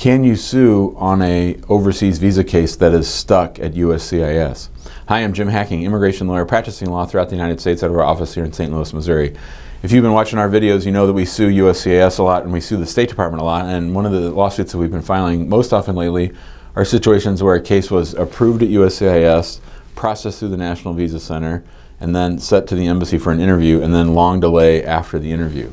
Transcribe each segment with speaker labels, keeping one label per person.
Speaker 1: Can you sue on a overseas visa case that is stuck at USCIS? Hi, I'm Jim Hacking, immigration lawyer practicing law throughout the United States out of our office here in St. Louis, Missouri. If you've been watching our videos, you know that we sue USCIS a lot and we sue the State Department a lot, and one of the lawsuits that we've been filing most often lately are situations where a case was approved at USCIS, processed through the National Visa Center, and then sent to the embassy for an interview, and then long delay after the interview.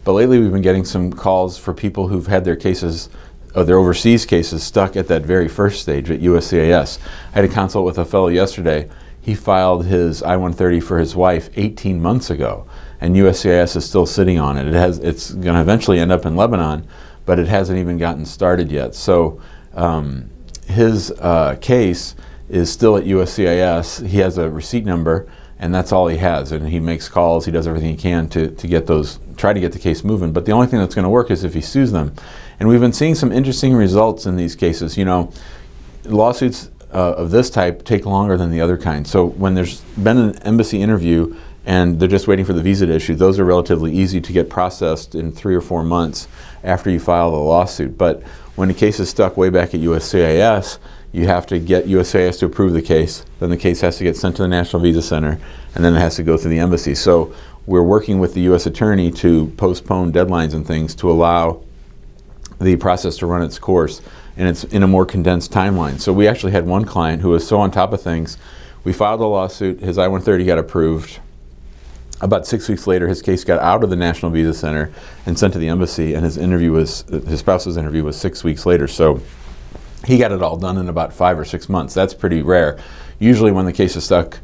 Speaker 1: But lately we've been getting some calls for people who've had their cases, their overseas cases, stuck at that very first stage at USCIS. I had a consult with a fellow yesterday. He filed his I-130 for his wife 18 months ago, and USCIS is still sitting on it. It's going to eventually end up in Lebanon, but it hasn't even gotten started yet. So his case is still at USCIS. He has a receipt number, and that's all he has. And he makes calls. He does everything he can to get those, try to get the case moving. But the only thing that's going to work is if he sues them. And we've been seeing some interesting results in these cases. You know, lawsuits of this type take longer than the other kind. So when there's been an embassy interview and they're just waiting for the visa to issue, those are relatively easy to get processed in 3 or 4 months after you file the lawsuit. But when a case is stuck way back at USCIS, you have to get USCIS to approve the case, then the case has to get sent to the National Visa Center, and then it has to go through the embassy. So we're working with the U.S. Attorney to postpone deadlines and things to allow the process to run its course, and it's in a more condensed timeline. So we actually had one client who was so on top of things. We filed a lawsuit, his I-130 got approved. About 6 weeks later, his case got out of the National Visa Center and sent to the embassy, and his spouse's interview was 6 weeks later. So he got it all done in about 5 or 6 months. That's pretty rare. Usually when the case is stuck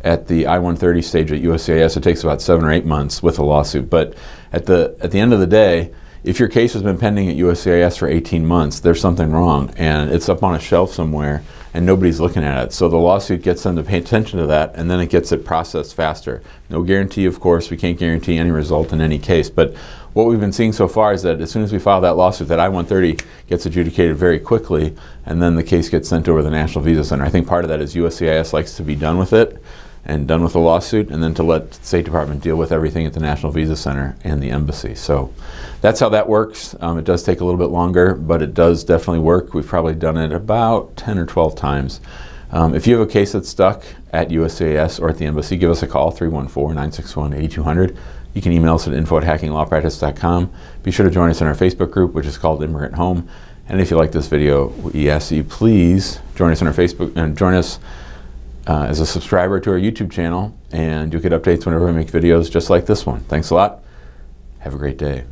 Speaker 1: at the I-130 stage at USCIS, it takes about 7 or 8 months with a lawsuit. But at the end of the day, if your case has been pending at USCIS for 18 months, there's something wrong, and it's up on a shelf somewhere, and nobody's looking at it. So the lawsuit gets them to pay attention to that, and then it gets it processed faster. No guarantee, of course. We can't guarantee any result in any case. But what we've been seeing so far is that as soon as we file that lawsuit, that I-130 gets adjudicated very quickly, and then the case gets sent over to the National Visa Center. I think part of that is USCIS likes to be done with it, and done with the lawsuit, and then to let the State Department deal with everything at the National Visa Center and the embassy. So that's how that works. It does take a little bit longer, but it does definitely work. We've probably done it about 10 or 12 times. If you have a case that's stuck at USCIS or at the embassy, give us a call, 314-961-8200. You can email us at info@hackinglawpractice.com. Be sure to join us in our Facebook group, which is called Immigrant Home. And if you like this video, we ask that you please join us on our Facebook and join us as a subscriber to our YouTube channel, and you'll get updates whenever we make videos just like this one. Thanks a lot. Have a great day.